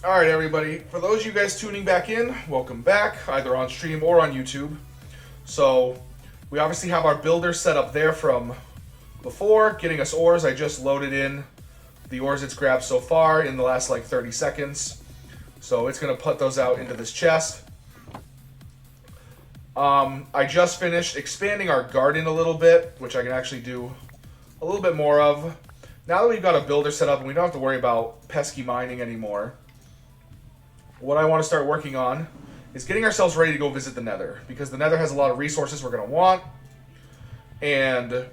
Alright, everybody. For those of you guys tuning back in, welcome back, either on stream or on YouTube. So, we obviously have our builder set up there from before, getting us ores. I just loaded in the ores it's grabbed so far in the last like 30 seconds. So, it's going to put those out into this chest. I just finished expanding our garden a little bit, which I can actually do a little bit more of. Now that we've got a builder set up and we don't have to worry about pesky mining anymore, what I want to start working on is getting ourselves ready to go visit the Nether, because the Nether has a lot of resources we're going to want, and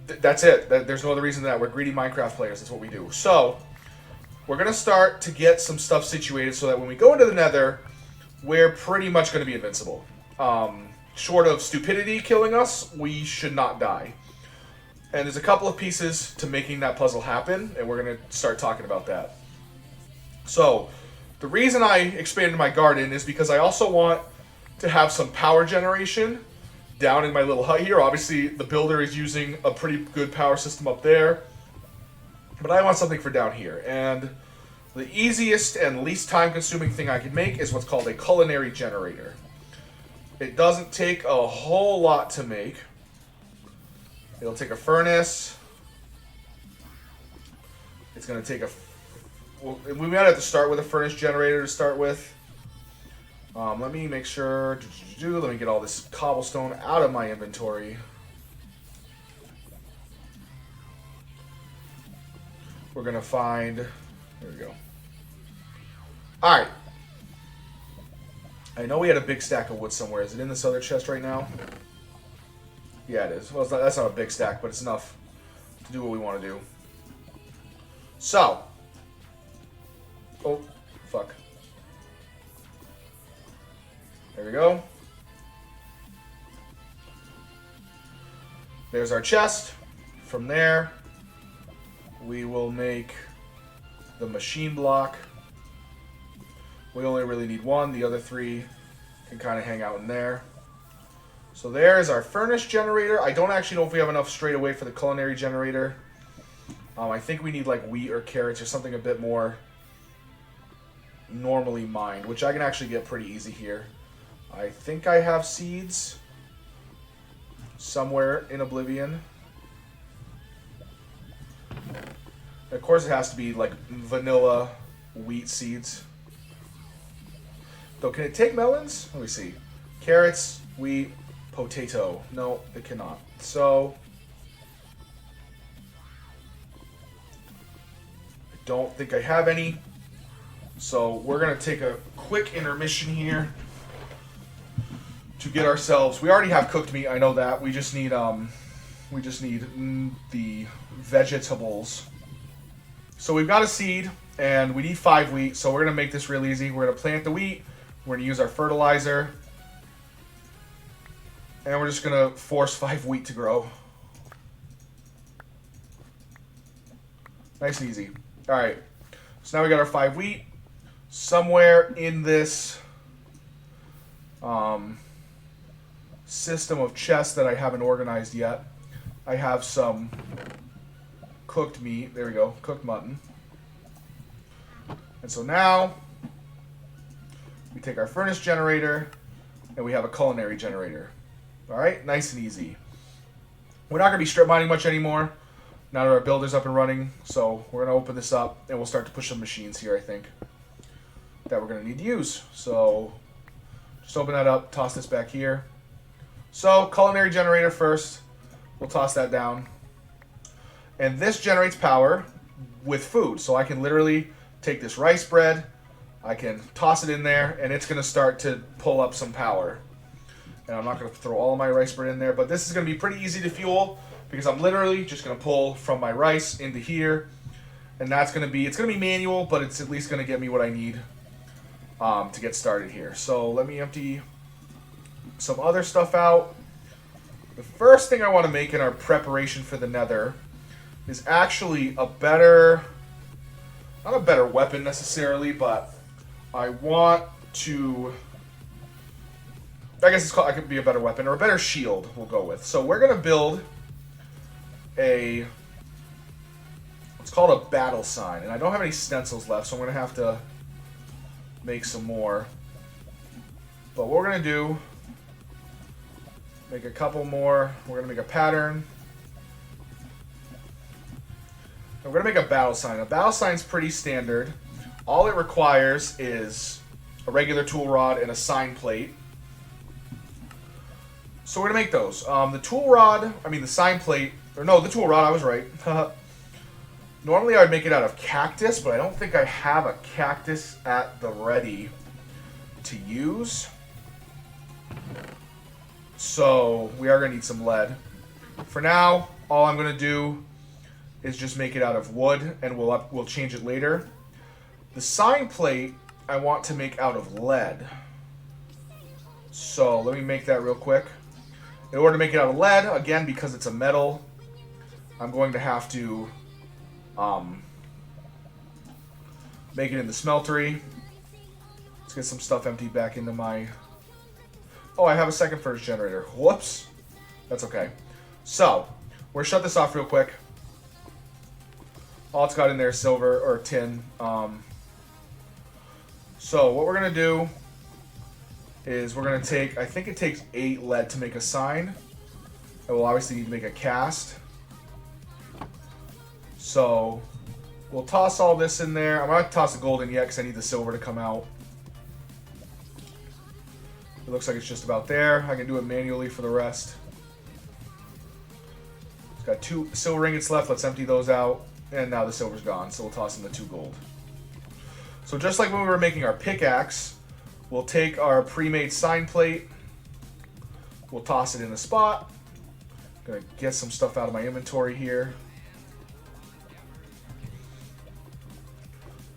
that's it. There's no other reason than that. We're greedy Minecraft players. That's what we do. So we're going to start to get some stuff situated so that when we go into the Nether, we're pretty much going to be invincible. Short of stupidity killing us, we should not die. And there's a couple of pieces to making that puzzle happen, and we're going to start talking about that. So, the reason I expanded my garden is because I also want to have some power generation down in my little hut here. Obviously, the builder is using a pretty good power system up there, but I want something for down here. And the easiest and least time-consuming thing I can make is what's called a culinary generator. It doesn't take a whole lot to make. It'll take a furnace. It's going to take a... Well, we might have to start with a furnace generator to start with. Let me make sure... Let me get all this cobblestone out of my inventory. We're going to find... There we go. Alright. I know we had a big stack of wood somewhere. Is it in this other chest right now? Yeah, it is. Well, that's not a big stack, but it's enough to do what we want to do. So. Oh, fuck. There we go. There's our chest. From there, we will make the machine block. We only really need one. The other three can kind of hang out in there. So there's our furnace generator. I don't actually know if we have enough straight away for the culinary generator. I think we need like wheat or carrots or something a bit more normally mined, which I can actually get pretty easy here. I think I have seeds somewhere in Oblivion. Of course it has to be like vanilla wheat seeds. Though, can it take melons? Let me see. Carrots, wheat, potato. No, it cannot. So, I don't think I have any. So, we're going to take a quick intermission here to get ourselves... We already have cooked meat, I know that. We just need the vegetables. So, we've got a seed, and we need 5 wheat, so we're going to make this real easy. We're going to plant the wheat. We're going to use our fertilizer. And we're just going to force 5 wheat to grow. Nice and easy. Alright. So now we got our 5 wheat. Somewhere in this system of chests that I haven't organized yet, I have some cooked meat. There we go. Cooked mutton. And so now we take our furnace generator and we have a culinary generator. Alright, nice and easy. We're not going to be strip mining much anymore now that our builder's up and running, so we're going to open this up and we'll start to push some machines here, I think, that we're going to need to use. So, just open that up, toss this back here. So, culinary generator first. We'll toss that down. And this generates power with food, so I can literally take this rice bread, I can toss it in there, and it's going to start to pull up some power. And I'm not going to throw all of my rice bread in there, but this is going to be pretty easy to fuel because I'm literally just going to pull from my rice into here. And that's going to be, it's going to be manual, but it's at least going to get me what I need to get started here. So let me empty some other stuff out. The first thing I want to make in our preparation for the Nether is actually a better, not a better weapon necessarily, but I want to... I guess it's called, it could be a better weapon, or a better shield we'll go with. So we're going to build a It's called a battle sign, and I don't have any stencils left, so I'm going to have to make some more. But what we're going to do, make a couple more. We're going to make a pattern. And we're going to make a battle sign. A battle sign is pretty standard. All it requires is a regular tool rod and a sign plate. So we're going to make those. The tool rod, the sign plate, or no, the tool rod, I was right. Normally I would make it out of cactus, but I don't think I have a cactus at the ready to use. So we are going to need some lead. For now, all I'm going to do is just make it out of wood, and we'll change it later. The sign plate I want to make out of lead. So let me make that real quick. In order to make it out of lead, again, because it's a metal, I'm going to have to make it in the smeltery. Let's get some stuff emptied back into my... Oh, I have a second furnace generator. Whoops. That's okay. So, we're going to shut this off real quick. All it's got in there is silver, or tin. So, what we're going to do is we're going to take... I think it takes 8 lead to make a sign. And we'll obviously need to make a cast. So, we'll toss all this in there. I'm not going to toss the gold in yet because I need the silver to come out. It looks like it's just about there. I can do it manually for the rest. It's got 2 silver ingots left. Let's empty those out. And now the silver's gone, so we'll toss in the 2 gold. So just like when we were making our pickaxe, we'll take our pre-made sign plate. We'll toss it in the spot. Gonna get some stuff out of my inventory here.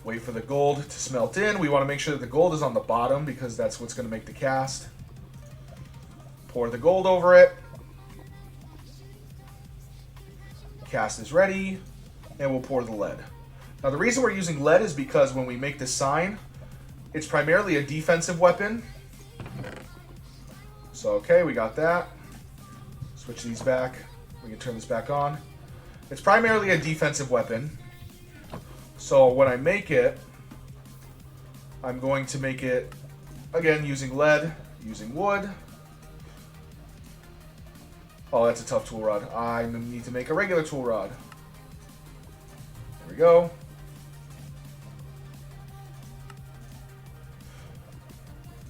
Wait for the gold to smelt in. We want to make sure that the gold is on the bottom because that's what's going to make the cast. Pour the gold over it. Cast is ready. And we'll pour the lead. Now the reason we're using lead is because when we make this sign, it's primarily a defensive weapon. So okay, we got that. Switch these back. We can turn this back on. It's primarily a defensive weapon. So when I make it, I'm going to make it, again, using lead, using wood. Oh, that's a tough tool rod. I need to make a regular tool rod. There we go.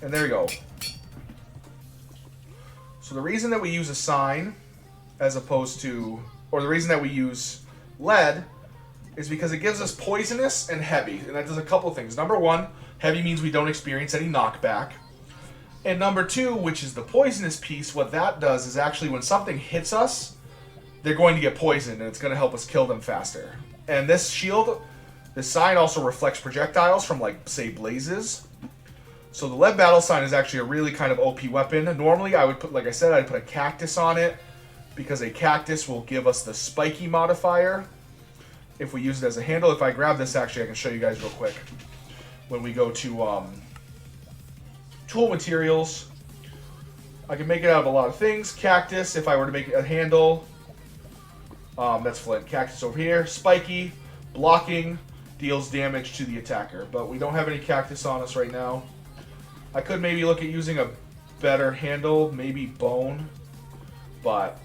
And there we go. So the reason that we use a sign as opposed to, or the reason that we use lead is because it gives us poisonous and heavy. And that does a couple things. Number 1, heavy means we don't experience any knockback. And number 2, which is the poisonous piece, what that does is actually when something hits us, they're going to get poisoned and it's going to help us kill them faster. And this shield, this sign also reflects projectiles from, like, say, blazes. So the lead battle sign is actually a really kind of OP weapon. Normally I would put, like I said, I'd put a cactus on it because a cactus will give us the spiky modifier if we use it as a handle. If I grab this, actually, I can show you guys real quick. When we go to tool materials, I can make it out of a lot of things. Cactus, if I were to make a handle, that's flint. Cactus over here. Spiky, blocking, deals damage to the attacker. But we don't have any cactus on us right now. I could maybe look at using a better handle, maybe bone. But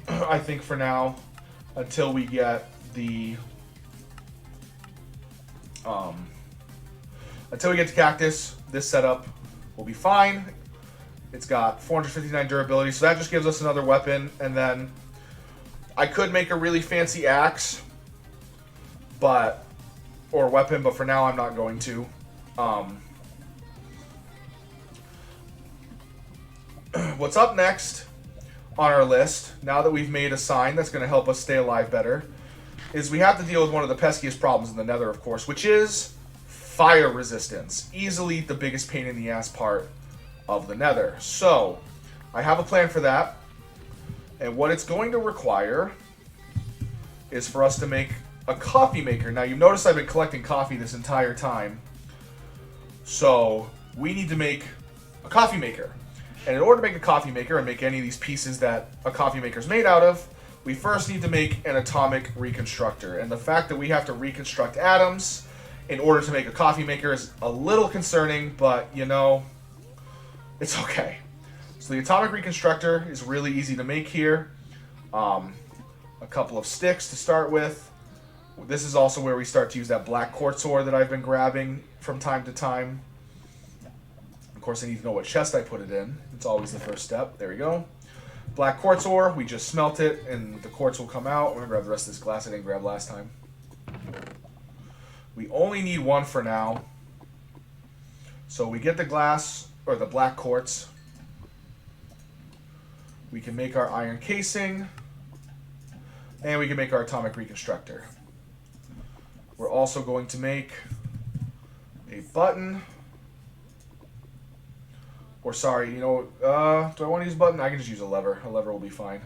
I think for now, until we get the... until we get to cactus, this setup will be fine. It's got 459 durability, so that just gives us another weapon. And then I could make a really fancy axe, or weapon, but for now I'm not going to. What's up next on our list, now that we've made a sign that's going to help us stay alive better, is we have to deal with one of the peskiest problems in the Nether, of course, which is fire resistance. Easily the biggest pain in the ass part of the Nether. So, I have a plan for that. And what it's going to require is for us to make a coffee maker. Now, you've noticed I've been collecting coffee this entire time. So, we need to make a coffee maker. And in order to make a coffee maker and make any of these pieces that a coffee maker is made out of, we first need to make an atomic reconstructor. And the fact that we have to reconstruct atoms in order to make a coffee maker is a little concerning, but you know, it's okay. So the atomic reconstructor is really easy to make here. A couple of sticks to start with. This is also where we start to use that black quartz ore that I've been grabbing from time to time. Of course, I need to know what chest I put it in. It's always the first step. There we go. Black quartz ore, we just smelt it and the quartz will come out. We're going to grab the rest of this glass I didn't grab last time. We only need one for now. So we get the glass, or the black quartz. We can make our iron casing. And we can make our atomic reconstructor. We're also going to make a button. Or sorry, you know, do I want to use a button? I can just use a lever. A lever will be fine.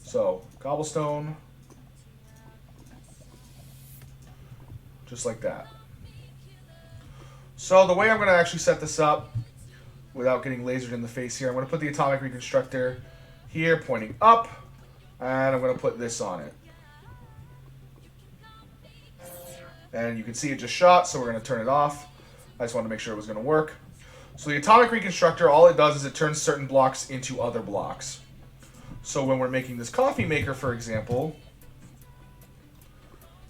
So, cobblestone. Just like that. So the way I'm going to actually set this up, without getting lasered in the face here, I'm going to put the atomic reconstructor here, pointing up. And I'm going to put this on it. And you can see it just shot, so we're going to turn it off. I just wanted to make sure it was going to work. So the atomic reconstructor, all it does is it turns certain blocks into other blocks. So when we're making this coffee maker, for example,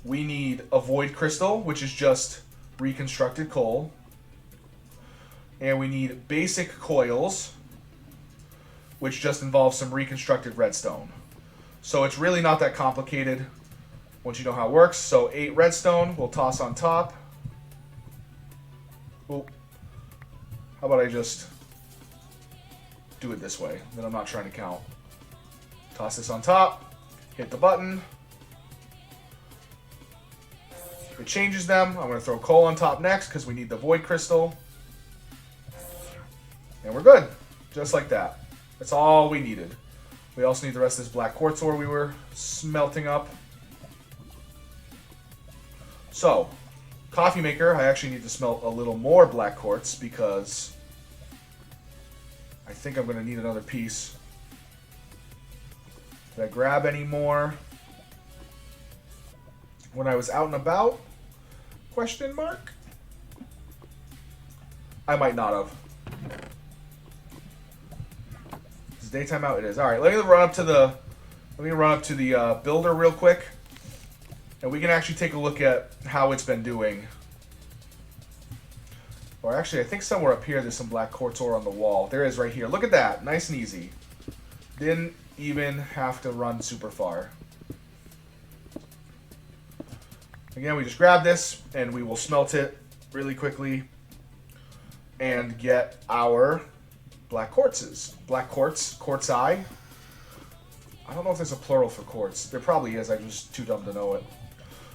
we need a void crystal, which is just reconstructed coal. And we need basic coils, which just involves some reconstructed redstone. So it's really not that complicated once you know how it works. So 8 redstone we'll toss on top. Well, how about I just do it this way? Then I'm not trying to count. Toss this on top. Hit the button. It changes them. I'm going to throw coal on top next because we need the void crystal. And we're good. Just like that. That's all we needed. We also need the rest of this black quartz ore we were smelting up. So, coffee maker, I actually need to smelt a little more black quartz because I think I'm going to need another piece. Did I grab any more when I was out and about? Question mark? I might not have. Is daytime out? It is. All right, let me run up to the builder real quick, and we can actually take a look at how it's been doing. Or actually, I think somewhere up here there's some black quartz ore on the wall. There is right here. Look at that. Nice and easy. Didn't even have to run super far. Again, we just grab this and we will smelt it really quickly and get our black quartzes. Black quartz, quartzi. I don't know if there's a plural for quartz. There probably is. I'm just too dumb to know it.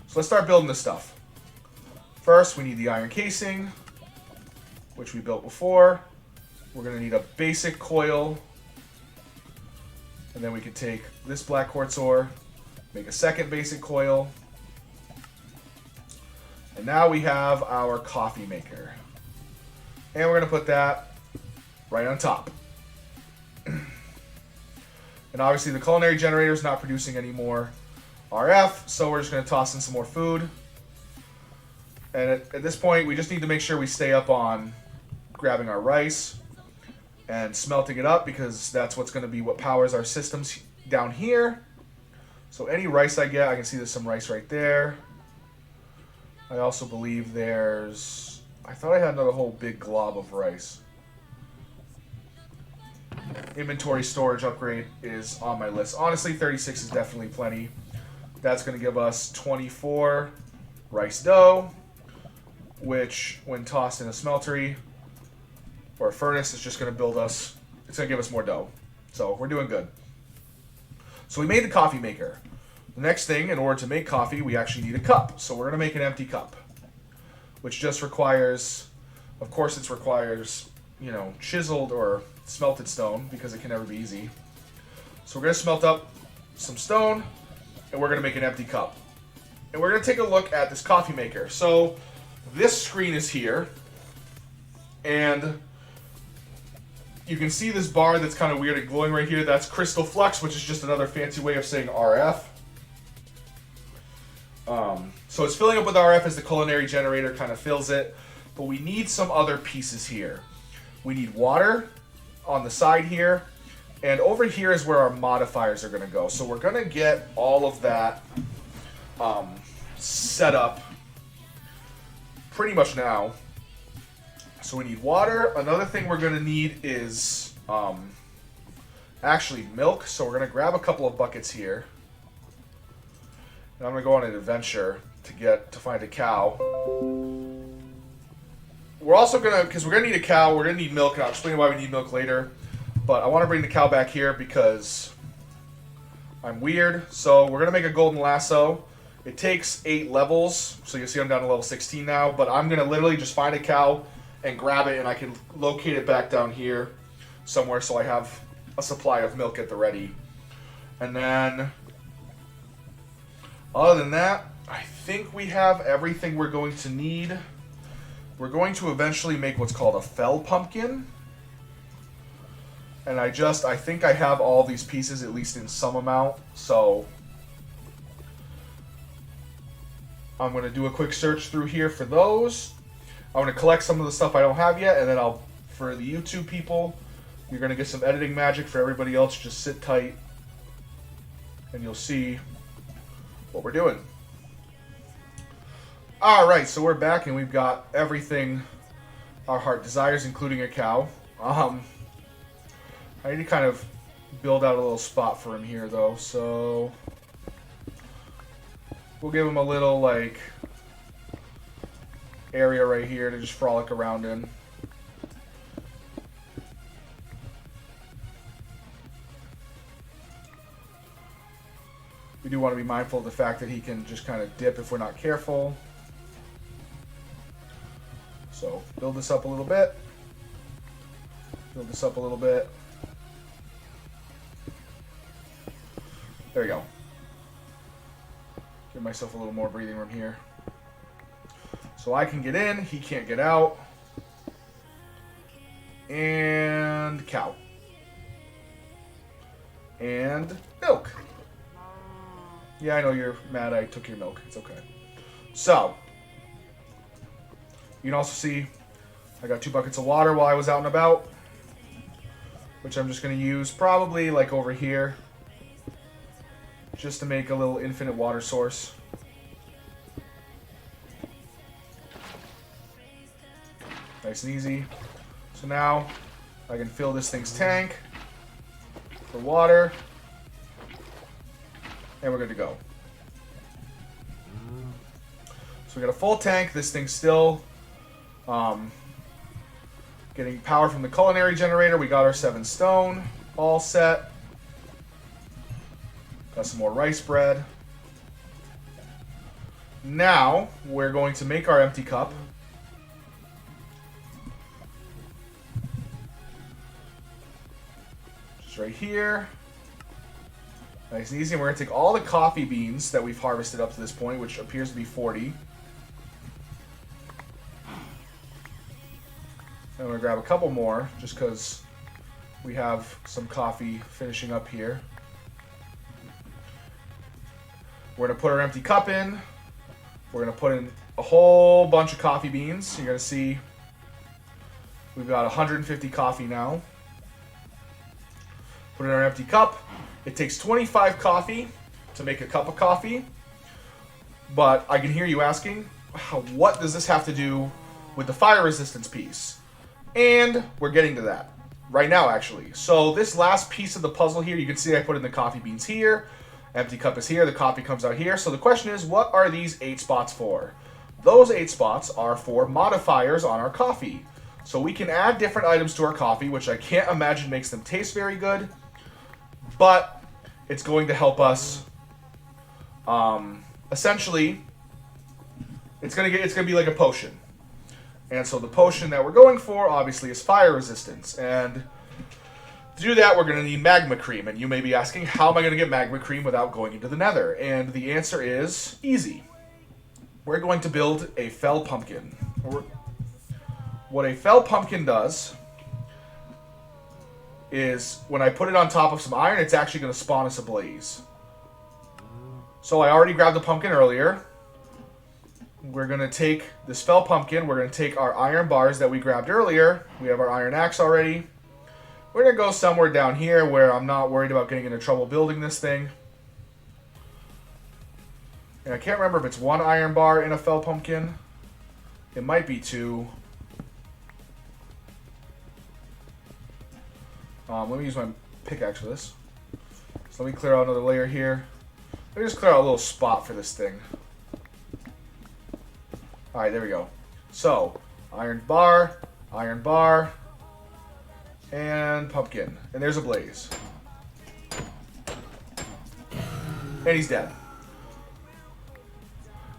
So let's start building this stuff. First, we need the iron casing, which we built before. We're going to need a basic coil. And then we can take this black quartz ore, make a second basic coil. And now we have our coffee maker. And we're going to put that right on top. And obviously the culinary generator is not producing any more RF, so we're just going to toss in some more food. And at this point, we just need to make sure we stay up on grabbing our rice and smelting it up, because that's what's going to be what powers our systems down here. So any rice I get, I can see there's some rice right there. I also believe there's... I thought I had another whole big glob of rice. Inventory storage upgrade is on my list. Honestly, 36 is definitely plenty. That's going to give us 24 rice dough, which, when tossed in a smeltery or a furnace, is just going to build us... It's going to give us more dough. So we're doing good. So we made the coffee maker. The next thing, in order to make coffee, we actually need a cup. So we're going to make an empty cup, which just requires... Of course, it requires, you know, chiseled or smelted stone, because it can never be easy. So we're going to smelt up some stone, and we're going to make an empty cup. And we're going to take a look at this coffee maker. So this screen is here, and you can see this bar that's kind of weird and glowing right here. That's crystal flux, which is just another fancy way of saying RF. So it's filling up with RF as the culinary generator kind of fills it. But we need some other pieces here. We need water on the side here. And over here is where our modifiers are going to go. So we're going to get all of that set up pretty much now. So we need water. Another thing we're going to need is actually milk. So we're going to grab a couple of buckets here. And I'm going to go on an adventure to find a cow. We're also going to, because we're going to need a cow, we're going to need milk, and I'll explain why we need milk later. But I want to bring the cow back here because I'm weird. So we're going to make a golden lasso. It takes 8 levels. So you see I'm down to level 16 now. But I'm going to literally just find a cow and grab it, and I can locate it back down here somewhere so I have a supply of milk at the ready. And then, other than that, I think we have everything we're going to need. We're going to eventually make what's called a fell pumpkin. And I think I have all these pieces, at least in some amount. So I'm going to do a quick search through here for those. I'm going to collect some of the stuff I don't have yet, and then for the YouTube people, you're going to get some editing magic. For everybody else, just sit tight, and you'll see what we're doing. Alright, so we're back, and we've got everything our heart desires, including a cow. I need to kind of build out a little spot for him here, though, so we'll give him a little, like, area right here to just frolic around in. We do want to be mindful of the fact that he can just kind of dip if we're not careful. So, build this up a little bit. Build this up a little bit. There we go. Give myself a little more breathing room here. So I can get in, he can't get out. And cow. And milk. Yeah, I know you're mad I took your milk. It's okay. So, you can also see I got 2 buckets of water while I was out and about, which I'm just going to use probably like over here, just to make a little infinite water source. Nice and easy. So now I can fill this thing's tank for water, and we're good to go. So we got a full tank. This thing's still getting power from the culinary generator. We got our 7 stone all set. Got some more rice bread. Now we're going to make our empty cup. Just right here. Nice and easy. And we're going to take all the coffee beans that we've harvested up to this point, which appears to be 40. And we're going to grab a couple more, just because we have some coffee finishing up here. We're going to put our empty cup in. We're going to put in a whole bunch of coffee beans. You're going to see we've got 150 coffee now. Put in our empty cup. It takes 25 coffee to make a cup of coffee. But I can hear you asking, what does this have to do with the fire resistance piece? And we're getting to that right now, actually. So this last piece of the puzzle here, you can see I put in the coffee beans here. Empty cup is here. The coffee comes out here. So the question is, what are these 8 spots for? Those 8 spots are for modifiers on our coffee. So we can add different items to our coffee, which I can't imagine makes them taste very good. But it's going to help us. Essentially, it's gonna be like a potion. And so the potion that we're going for, obviously, is fire resistance. And to do that, we're going to need magma cream. And you may be asking, how am I going to get magma cream without going into the nether? And the answer is easy. We're going to build a fell pumpkin. What a fell pumpkin does is when I put it on top of some iron, it's actually going to spawn us a blaze. So I already grabbed the pumpkin earlier. We're going to take this fell pumpkin. We're going to take our iron bars that we grabbed earlier. We have our iron axe already. We're going to go somewhere down here where I'm not worried about getting into trouble building this thing. And I can't remember if it's 1 iron bar in a fell pumpkin. It might be 2. Let me use my pickaxe for this. So let me clear out another layer here. Let me just clear out a little spot for this thing. Alright, there we go. So, iron bar, and pumpkin. And there's a blaze. And he's dead.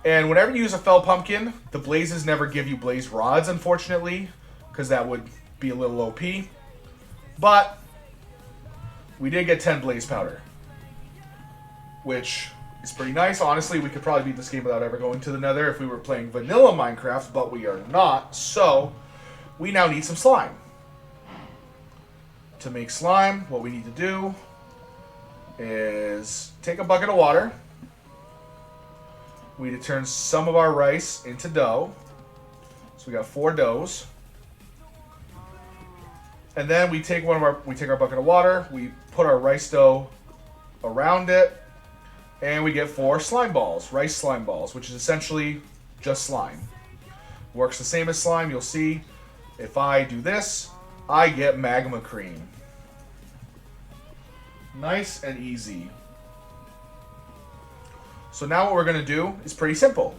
And whenever you use a fell pumpkin, the blazes never give you blaze rods, unfortunately, because that would be a little OP. But we did get 10 blaze powder, which is pretty nice. Honestly, we could probably beat this game without ever going to the Nether if we were playing vanilla Minecraft, but we are not. So we now need some slime. To make slime, what we need to do is take a bucket of water. We need to turn some of our rice into dough. So we got 4 doughs. And then we take our bucket of water, we put our rice dough around it, and we get 4 slime balls, rice slime balls, which is essentially just slime. Works the same as slime. You'll see if I do this, I get magma cream. Nice and easy. So now what we're going to do is pretty simple.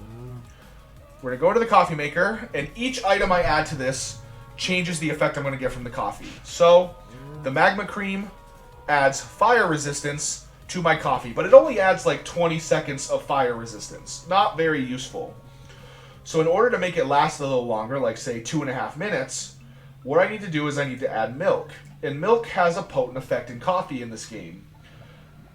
We're going to go to the coffee maker, and each item I add to this changes the effect I'm going to get from the coffee. So the magma cream adds fire resistance to my coffee, but it only adds like 20 seconds of fire resistance. Not very useful. So in order to make it last a little longer, like say 2.5 minutes, what I need to do is I need to add milk. And milk has a potent effect in coffee in this game.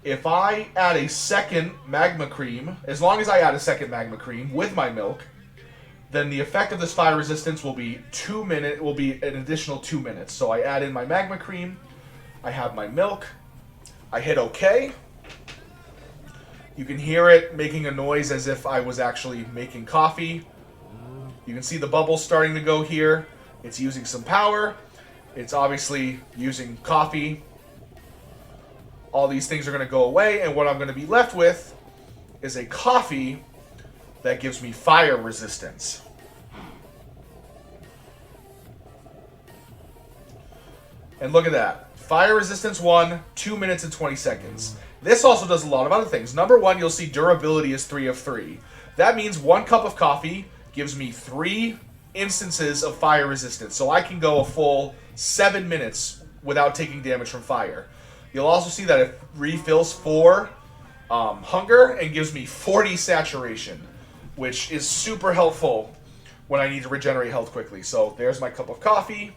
If I add a second magma cream, as long as I add a second magma cream with my milk, then the effect of this fire resistance will be an additional 2 minutes. So I add in my magma cream, I have my milk, I hit OK. You can hear it making a noise as if I was actually making coffee. You can see the bubbles starting to go here. It's using some power. It's obviously using coffee. All these things are going to go away, and what I'm going to be left with is a coffee that gives me fire resistance. And look at that. Fire resistance 1, 2 minutes and 20 seconds. This also does a lot of other things. Number 1, you'll see durability is 3 of 3. That means 1 cup of coffee gives me 3 instances of fire resistance. So I can go a full 7 minutes without taking damage from fire. You'll also see that it refills 4 hunger and gives me 40 saturation, which is super helpful when I need to regenerate health quickly. So there's my cup of coffee.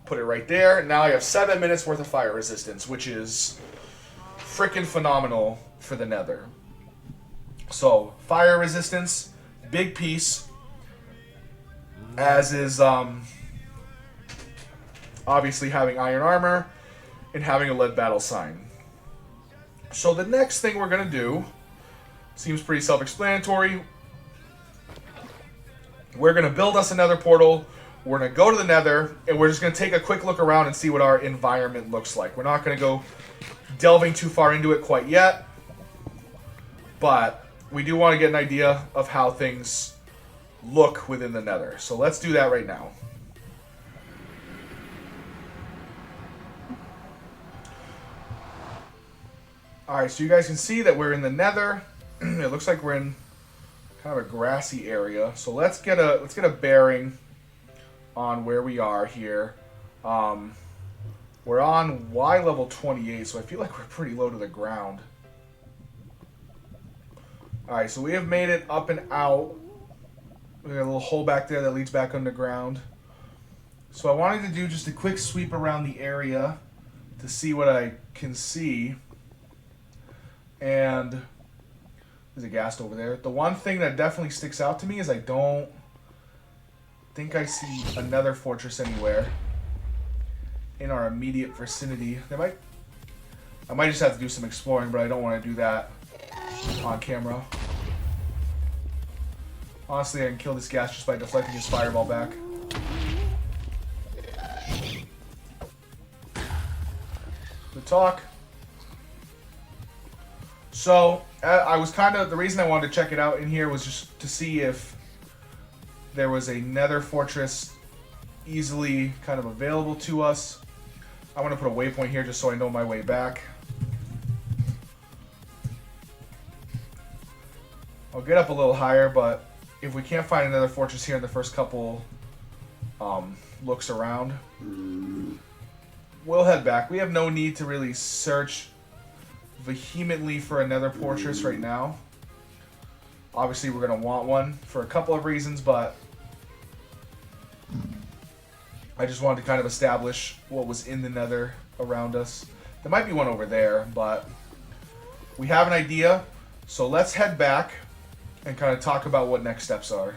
Put it right there. Now I have 7 minutes worth of fire resistance, which is freaking phenomenal for the Nether. So fire resistance, big piece, as is obviously having iron armor and having a lead battle sign. So the next thing we're going to do seems pretty self-explanatory. We're going to build us another portal. We're going to go to the Nether, and we're just going to take a quick look around and see what our environment looks like. We're not going to go delving too far into it quite yet, but we do want to get an idea of how things look within the Nether. So let's do that right now. Alright, so you guys can see that we're in the Nether. It looks like we're in kind of a grassy area. So let's get a bearing on where we are here. We're on Y level 28, so I feel like we're pretty low to the ground. Alright, so we have made it up and out. We got a little hole back there that leads back underground. So I wanted to do just a quick sweep around the area to see what I can see. And there's a ghast over there. The one thing that definitely sticks out to me is I don't think I see another fortress anywhere. in our immediate vicinity. I might just have to do some exploring, but I don't want to do that on camera. Honestly, I can kill this gas just by deflecting his fireball back. Good talk. So, I was the reason I wanted to check it out in here was just to see if there was a nether fortress easily kind of available to us. I want to put a waypoint here just so I know my way back. I'll get up a little higher, but if we can't find another fortress here in the first couple looks around, we'll head back. We have no need to really search vehemently for another fortress right now. Obviously, we're going to want one for a couple of reasons, but I just wanted to kind of establish what was in the nether around us. There might be one over there, but we have an idea. So let's head back and kind of talk about what next steps are.